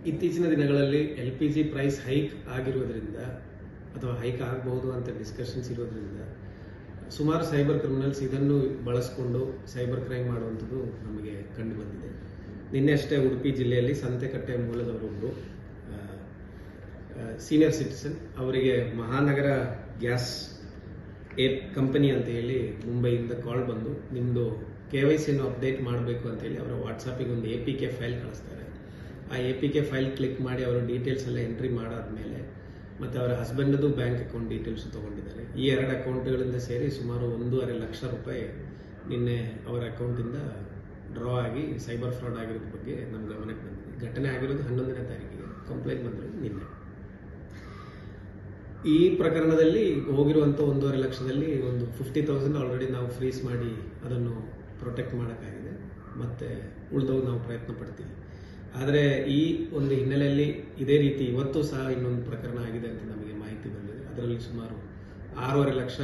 ಇತ್ತೀಚಿನ ದಿನಗಳಲ್ಲಿ LPG price hike ಆಗಿರುವುದರಿಂದ ಅಥವಾ ಹೈಕ್ ಆಗಬಹುದು ಅಂತ ಡಿಸ್ಕಷನ್ಸ್ ಇರೋದ್ರಿಂದ ಸುಮಾರು ಸೈಬರ್ ಕ್ರಿಮಿನಲ್ಸ್ ಇದನ್ನು ಬಳಸಿಕೊಂಡು ಸೈಬರ್ ಕ್ರೈಮ್ ಮಾಡುವಂಥದ್ದು ನಮಗೆ ಕಂಡು ಬಂದಿದೆ. ನಿನ್ನೆ ಅಷ್ಟೇ ಉಡುಪಿ ಜಿಲ್ಲೆಯಲ್ಲಿ ಸಂತೆಕಟ್ಟೆ ಮೂಲದವರೊಬ್ಬರು ಸೀನಿಯರ್ ಸಿಟಿಸನ್, ಅವರಿಗೆ ಮಹಾನಗರ ಗ್ಯಾಸ್ ಕಂಪನಿ ಅಂತ ಹೇಳಿ ಮುಂಬೈಯಿಂದ ಕಾಲ್ ಬಂದು ನಿಮ್ಮದು KYC ಅಪ್ಡೇಟ್ ಮಾಡಬೇಕು ಅಂತೇಳಿ ಅವರ ವಾಟ್ಸಾಪಿಗೆ ಒಂದು APK ಫೈಲ್ ಕಳಿಸ್ತಾರೆ. ಆ APK ಫೈಲ್ ಕ್ಲಿಕ್ ಮಾಡಿ ಅವರ ಡೀಟೇಲ್ಸ್ ಎಲ್ಲ ಎಂಟ್ರಿ ಮಾಡಾದ್ಮೇಲೆ ಮತ್ತು ಅವರ ಹಸ್ಬೆಂಡದು ಬ್ಯಾಂಕ್ ಅಕೌಂಟ್ ಡೀಟೇಲ್ಸ್ ತೊಗೊಂಡಿದ್ದಾರೆ. ಈ 2 ಅಕೌಂಟ್ಗಳಿಂದ ಸೇರಿ ಸುಮಾರು 1.5 ಲಕ್ಷ ರೂಪಾಯಿ ನಿನ್ನೆ ಅವರ ಅಕೌಂಟಿಂದ ಡ್ರಾ ಆಗಿ ಸೈಬರ್ ಫ್ರಾಡ್ ಆಗಿರೋದ್ರ ಬಗ್ಗೆ ನಮ್ಮ ಗಮನಕ್ಕೆ ಬಂದಿದೆ. ಘಟನೆ ಆಗಿರೋದು 11ನೇ ತಾರೀಕಿಗೆ, ಕಂಪ್ಲೇಂಟ್ ಬಂದಿರೋದು ನಿನ್ನೆ. ಈ ಪ್ರಕರಣದಲ್ಲಿ ಹೋಗಿರುವಂಥ 1.5 ಲಕ್ಷದಲ್ಲಿ ಒಂದು 50,000 ಆಲ್ರೆಡಿ ನಾವು ಫ್ರೀಸ್ ಮಾಡಿ ಅದನ್ನು ಪ್ರೊಟೆಕ್ಟ್ ಮಾಡೋಕ್ಕಾಗಿದೆ. ಮತ್ತು ಉಳಿದವು ನಾವು ಪ್ರಯತ್ನ ಪಡ್ತೀವಿ. ಆದರೆ ಈ ಒಂದು ಹಿನ್ನೆಲೆಯಲ್ಲಿ ಇದೇ ರೀತಿ ಇವತ್ತು ಸಹ ಇನ್ನೊಂದು ಪ್ರಕರಣ ಆಗಿದೆ ಅಂತ ನಮಗೆ ಮಾಹಿತಿ ಬಂದಿದೆ. ಅದರಲ್ಲಿ ಸುಮಾರು 6.5 ಲಕ್ಷ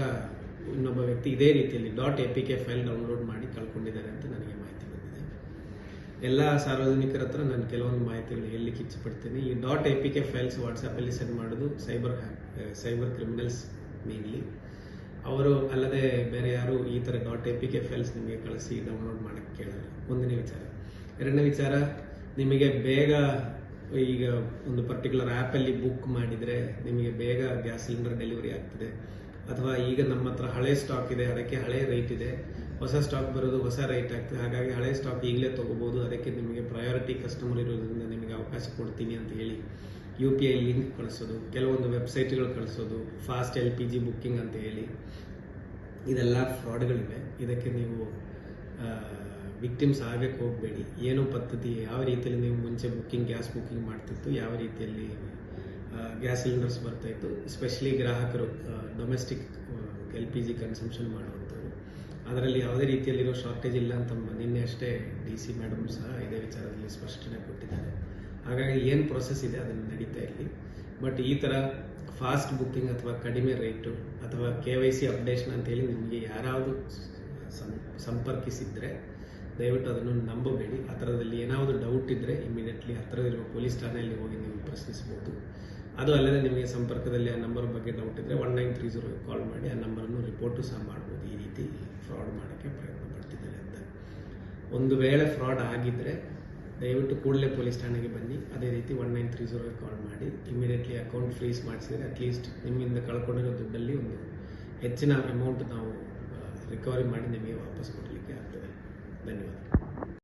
ಇನ್ನೊಬ್ಬ ವ್ಯಕ್ತಿ ಇದೇ ರೀತಿಯಲ್ಲಿ .APK ಫೈಲ್ ಡೌನ್ಲೋಡ್ ಮಾಡಿ ಕಳ್ಕೊಂಡಿದ್ದಾರೆ ಅಂತ ನನಗೆ ಮಾಹಿತಿ ಬಂದಿದೆ. ಎಲ್ಲ ಸಾರ್ವಜನಿಕರ ಹತ್ರ ನಾನು ಕೆಲವೊಂದು ಮಾಹಿತಿಗಳು ಹೇಳಲಿಕ್ಕೆ ಇಚ್ಛೆಪಡ್ತೀನಿ. ಈ .APK ಫೈಲ್ಸ್ ವಾಟ್ಸಪ್ಪಲ್ಲಿ ಸೆಂಡ್ ಮಾಡೋದು ಸೈಬರ್ ಕ್ರಿಮಿನಲ್ಸ್ ಮೇನ್ಲಿ. ಅವರು ಅಲ್ಲದೆ ಬೇರೆ ಯಾರು ಈ ಥರ .APK ಫೈಲ್ಸ್ ನಿಮಗೆ ಕಳಿಸಿ ಡೌನ್ಲೋಡ್ ಮಾಡೋಕ್ಕೆ ಕೇಳಲ್ಲ. ಒಂದನೇ ವಿಚಾರ. ಎರಡನೇ ವಿಚಾರ, ನಿಮಗೆ ಬೇಗ ಈಗ ಒಂದು ಪರ್ಟಿಕ್ಯುಲರ್ ಆ್ಯಪಲ್ಲಿ ಬುಕ್ ಮಾಡಿದರೆ ನಿಮಗೆ ಬೇಗ ಗ್ಯಾಸ್ ಸಿಲಿಂಡರ್ ಡೆಲಿವರಿ ಆಗ್ತದೆ, ಅಥವಾ ಈಗ ನಮ್ಮ ಹತ್ರ ಹಳೆ ಸ್ಟಾಕ್ ಇದೆ, ಅದಕ್ಕೆ ಹಳೆ ರೇಟ್ ಇದೆ, ಹೊಸ ಸ್ಟಾಕ್ ಬರೋದು ಹೊಸ ರೇಟ್ ಆಗ್ತದೆ, ಹಾಗಾಗಿ ಹಳೆ ಸ್ಟಾಕ್ ಈಗಲೇ ತೊಗೋಬೋದು, ಅದಕ್ಕೆ ನಿಮಗೆ ಪ್ರಯಾರಿಟಿ ಕಸ್ಟಮರ್ ಇರೋದ್ರಿಂದ ನಿಮಗೆ ಅವಕಾಶ ಕೊಡ್ತೀನಿ ಅಂತ ಹೇಳಿ UPI ಲಿಂಕ್ ಕಳಿಸೋದು, ಕೆಲವೊಂದು ವೆಬ್ಸೈಟ್ಗಳು ಕಳಿಸೋದು, ಫಾಸ್ಟ್ LPG ಬುಕ್ಕಿಂಗ್ ಅಂತ ಹೇಳಿ, ಇದೆಲ್ಲ ಫ್ರಾಡ್ಗಳಿವೆ. ಇದಕ್ಕೆ ನೀವು ವಿಕ್ಟಿಮ್ಸ್ ಆಗಕ್ಕೆ ಹೋಗಬೇಡಿ. ಏನೋ ಪದ್ಧತಿ, ಯಾವ ರೀತಿಯಲ್ಲಿ ನೀವು ಮುಂಚೆ ಗ್ಯಾಸ್ ಬುಕ್ಕಿಂಗ್ ಮಾಡ್ತಿತ್ತು, ಯಾವ ರೀತಿಯಲ್ಲಿ ಗ್ಯಾಸ್ ಸಿಲಿಂಡರ್ಸ್ ಬರ್ತಾಯಿತ್ತು, ಎಸ್ಪೆಷಲಿ ಗ್ರಾಹಕರು ಡೊಮೆಸ್ಟಿಕ್ LPG ಕನ್ಸಂಪ್ಷನ್ ಮಾಡುವಂಥವ್ರು, ಅದರಲ್ಲಿ ಯಾವುದೇ ರೀತಿಯಲ್ಲಿರೋ ಶಾರ್ಟೇಜ್ ಇಲ್ಲ ಅಂತ ನಿನ್ನೆ ಅಷ್ಟೇ DC ಮೇಡಮ್ ಸಹ ಇದೇ ವಿಚಾರದಲ್ಲಿ ಸ್ಪಷ್ಟನೆ ಕೊಟ್ಟಿದ್ದಾರೆ. ಹಾಗಾಗಿ ಏನು ಪ್ರೊಸೆಸ್ ಇದೆ ಅದನ್ನು ನಡೀತಾ ಇರಲಿ. ಬಟ್ ಈ ಥರ ಫಾಸ್ಟ್ ಬುಕ್ಕಿಂಗ್ ಅಥವಾ ಕಡಿಮೆ ರೇಟು ಅಥವಾ KYC ಅಪ್ಡೇಷನ್ ಅಂತೇಳಿ ನಿಮಗೆ ಯಾರಾವುದು ಸಂಪರ್ಕಿಸಿದರೆ ದಯವಿಟ್ಟು ಅದನ್ನು ನಂಬಬೇಡಿ. ಆ ಥರದಲ್ಲಿ ಏನಾದರೂ ಡೌಟ್ ಇದ್ದರೆ ಇಮಿಡಿಯೇಟ್ಲಿ ಹತ್ತಿರದಿರುವ ಪೊಲೀಸ್ ಠಾಣೆಯಲ್ಲಿ ಹೋಗಿ ನೀವು ಪ್ರಶ್ನಿಸಬಹುದು. ಅದು ಅಲ್ಲದೆ ನಿಮಗೆ ಸಂಪರ್ಕದಲ್ಲಿ ಆ ನಂಬರ್ ಬಗ್ಗೆ ಡೌಟ್ ಇದ್ದರೆ 1930 ಕಾಲ್ ಮಾಡಿ ಆ ನಂಬರನ್ನು ರಿಪೋರ್ಟು ಸಹ ಮಾಡ್ಬೋದು. ಈ ರೀತಿ ಫ್ರಾಡ್ ಮಾಡೋಕ್ಕೆ ಪ್ರಯತ್ನ ಪಡ್ತಿದ್ದಾರೆ ಅಂತ. ಒಂದು ವೇಳೆ ಫ್ರಾಡ್ ಆಗಿದ್ದರೆ ದಯವಿಟ್ಟು ಕೂಡಲೇ ಪೊಲೀಸ್ ಠಾಣೆಗೆ ಬನ್ನಿ. ಅದೇ ರೀತಿ 1930 ಕಾಲ್ ಮಾಡಿ ಇಮಿಡಿಯೇಟ್ಲಿ ಅಕೌಂಟ್ ಫ್ರೀಸ್ ಮಾಡಿಸಿದರೆ ಅಟ್ಲೀಸ್ಟ್ ನಿಮ್ಮಿಂದ ಕಳ್ಕೊಂಡಿರೋ ದುಡ್ಡಲ್ಲಿ ಒಂದು ಹೆಚ್ಚಿನ ಅಮೌಂಟ್ ನಾವು ರಿಕವರಿ ಮಾಡಿ ನಿಮಗೆ ವಾಪಸ್ ಕೊಡಲಿಕ್ಕೆ ಆಗ್ತದೆ. ಧನ್ಯವಾದ.